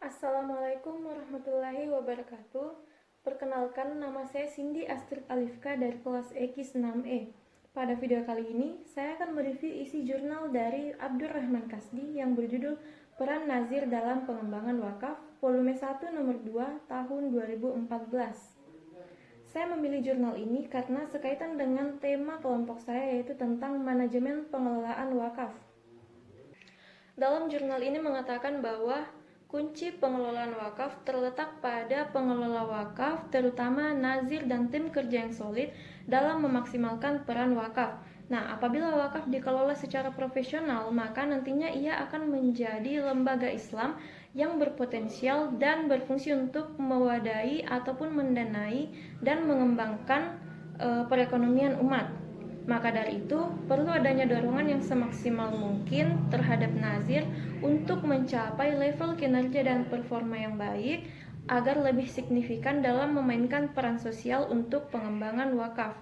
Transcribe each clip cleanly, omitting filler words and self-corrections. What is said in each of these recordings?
Assalamualaikum warahmatullahi wabarakatuh. Perkenalkan, nama saya Cindy Astrid Alifka dari kelas EKIS 6E. Pada video kali ini, saya akan mereview isi jurnal dari Abdurrahman Kasdi yang berjudul Peran Nazir dalam Pengembangan Wakaf, volume 1 nomor 2 tahun 2014. Saya memilih jurnal ini karena sekaitan dengan tema kelompok saya, yaitu tentang manajemen pengelolaan wakaf. Dalam jurnal ini mengatakan bahwa kunci pengelolaan wakaf terletak pada pengelola wakaf, terutama nazir dan tim kerja yang solid dalam memaksimalkan peran wakaf. Nah, apabila wakaf dikelola secara profesional, maka nantinya ia akan menjadi lembaga Islam yang berpotensial dan berfungsi untuk mewadahi ataupun mendanai dan mengembangkan perekonomian umat. Maka dari itu, perlu adanya dorongan yang semaksimal mungkin terhadap nazir untuk mencapai level kinerja dan performa yang baik agar lebih signifikan dalam memainkan peran sosial untuk pengembangan wakaf.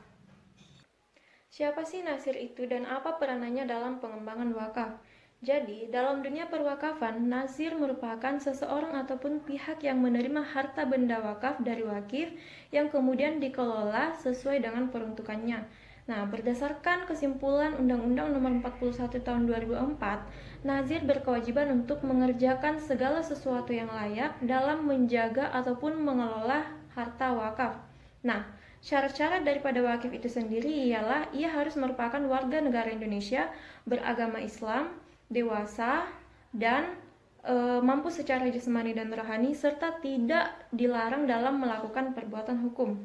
Siapa sih nazir itu dan apa peranannya dalam pengembangan wakaf? Jadi, dalam dunia perwakafan, nazir merupakan seseorang ataupun pihak yang menerima harta benda wakaf dari wakif yang kemudian dikelola sesuai dengan peruntukannya. Nah, berdasarkan kesimpulan Undang-Undang Nomor 41 Tahun 2004, nazir berkewajiban untuk mengerjakan segala sesuatu yang layak dalam menjaga ataupun mengelola harta wakaf. Nah, syarat-syarat daripada wakif itu sendiri ialah ia harus merupakan warga negara Indonesia, beragama Islam, dewasa, dan mampu secara jasmani dan rohani, serta tidak dilarang dalam melakukan perbuatan hukum.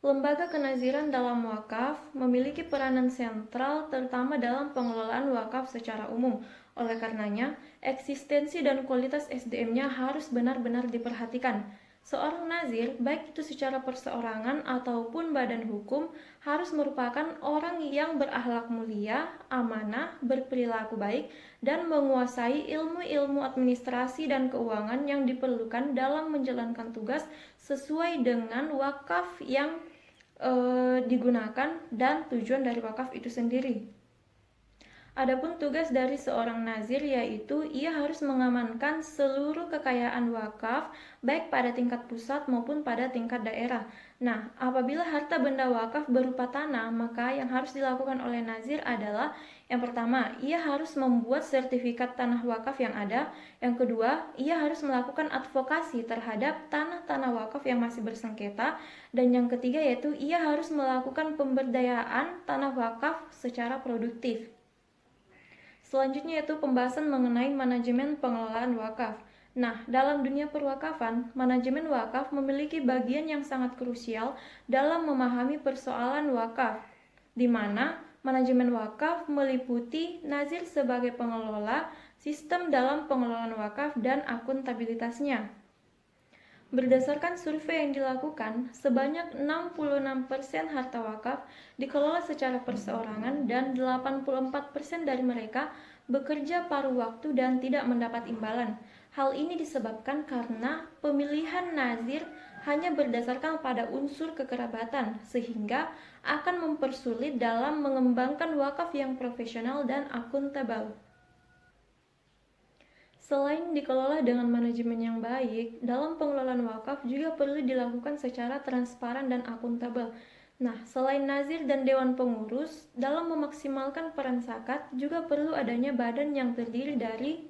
Lembaga kenaziran dalam wakaf memiliki peranan sentral terutama dalam pengelolaan wakaf secara umum. Oleh karenanya, eksistensi dan kualitas SDM-nya harus benar-benar diperhatikan. Seorang nazir, baik itu secara perseorangan ataupun badan hukum, harus merupakan orang yang berakhlak mulia, amanah, berperilaku baik, dan menguasai ilmu-ilmu administrasi dan keuangan yang diperlukan dalam menjalankan tugas sesuai dengan wakaf yang digunakan dan tujuan dari wakaf itu sendiri. Adapun tugas dari seorang nazir yaitu ia harus mengamankan seluruh kekayaan wakaf baik pada tingkat pusat maupun pada tingkat daerah. Nah, apabila harta benda wakaf berupa tanah, maka yang harus dilakukan oleh nazir adalah yang pertama, ia harus membuat sertifikat tanah wakaf yang ada. Yang kedua, ia harus melakukan advokasi terhadap tanah-tanah wakaf yang masih bersengketa. Dan yang ketiga yaitu ia harus melakukan pemberdayaan tanah wakaf secara produktif. Selanjutnya yaitu pembahasan mengenai manajemen pengelolaan wakaf. Nah, dalam dunia perwakafan, manajemen wakaf memiliki bagian yang sangat krusial dalam memahami persoalan wakaf, di mana manajemen wakaf meliputi nazir sebagai pengelola, sistem dalam pengelolaan wakaf, dan akuntabilitasnya. Berdasarkan survei yang dilakukan, sebanyak 66% harta wakaf dikelola secara perseorangan dan 84% dari mereka bekerja paruh waktu dan tidak mendapat imbalan. Hal ini disebabkan karena pemilihan nazir hanya berdasarkan pada unsur kekerabatan, sehingga akan mempersulit dalam mengembangkan wakaf yang profesional dan akuntabel. Selain dikelola dengan manajemen yang baik, dalam pengelolaan wakaf juga perlu dilakukan secara transparan dan akuntabel. Nah, selain nazir dan dewan pengurus, dalam memaksimalkan peran zakat juga perlu adanya badan yang terdiri dari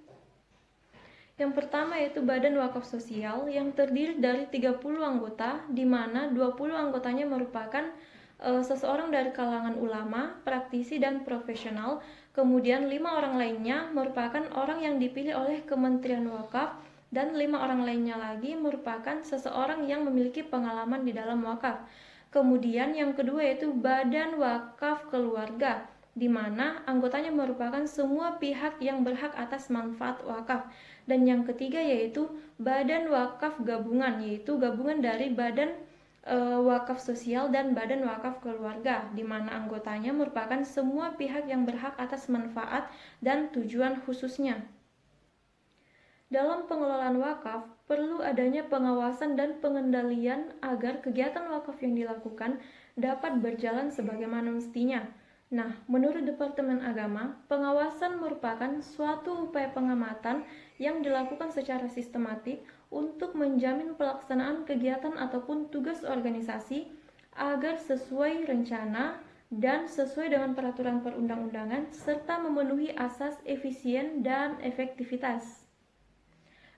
yang pertama yaitu Badan Wakaf Sosial yang terdiri dari 30 anggota, di mana 20 anggotanya merupakan seseorang dari kalangan ulama, praktisi, dan profesional. Kemudian 5 orang lainnya merupakan orang yang dipilih oleh Kementerian Wakaf, dan 5 orang lainnya lagi merupakan seseorang yang memiliki pengalaman di dalam wakaf. Kemudian yang kedua yaitu Badan Wakaf Keluarga, di mana anggotanya merupakan semua pihak yang berhak atas manfaat wakaf. Dan yang ketiga yaitu Badan Wakaf Gabungan, yaitu gabungan dari Badan Wakaf Sosial dan Badan Wakaf Keluarga, di mana anggotanya merupakan semua pihak yang berhak atas manfaat dan tujuan khususnya. Dalam pengelolaan wakaf, perlu adanya pengawasan dan pengendalian agar kegiatan wakaf yang dilakukan dapat berjalan sebagaimana mestinya. Nah, menurut Departemen Agama, pengawasan merupakan suatu upaya pengamatan yang dilakukan secara sistematik untuk menjamin pelaksanaan kegiatan ataupun tugas organisasi agar sesuai rencana dan sesuai dengan peraturan perundang-undangan serta memenuhi asas efisien dan efektivitas.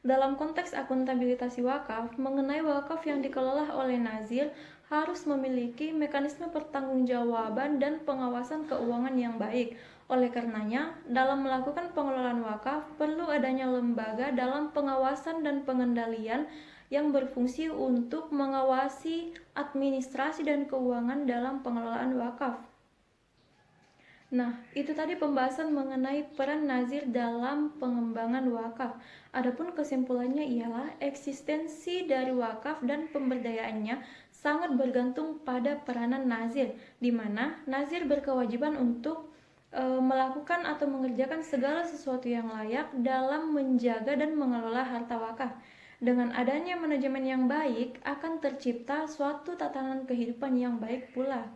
Dalam konteks akuntabilitas wakaf, mengenai wakaf yang dikelola oleh nazir harus memiliki mekanisme pertanggungjawaban dan pengawasan keuangan yang baik. Oleh karenanya, dalam melakukan pengelolaan wakaf, perlu adanya lembaga dalam pengawasan dan pengendalian yang berfungsi untuk mengawasi administrasi dan keuangan dalam pengelolaan wakaf. Nah, itu tadi pembahasan mengenai peran nazir dalam pengembangan wakaf. Adapun kesimpulannya ialah eksistensi dari wakaf dan pemberdayaannya sangat bergantung pada peranan nazir, di mana nazir berkewajiban untuk melakukan atau mengerjakan segala sesuatu yang layak dalam menjaga dan mengelola harta wakaf. Dengan adanya manajemen yang baik, akan tercipta suatu tatanan kehidupan yang baik pula.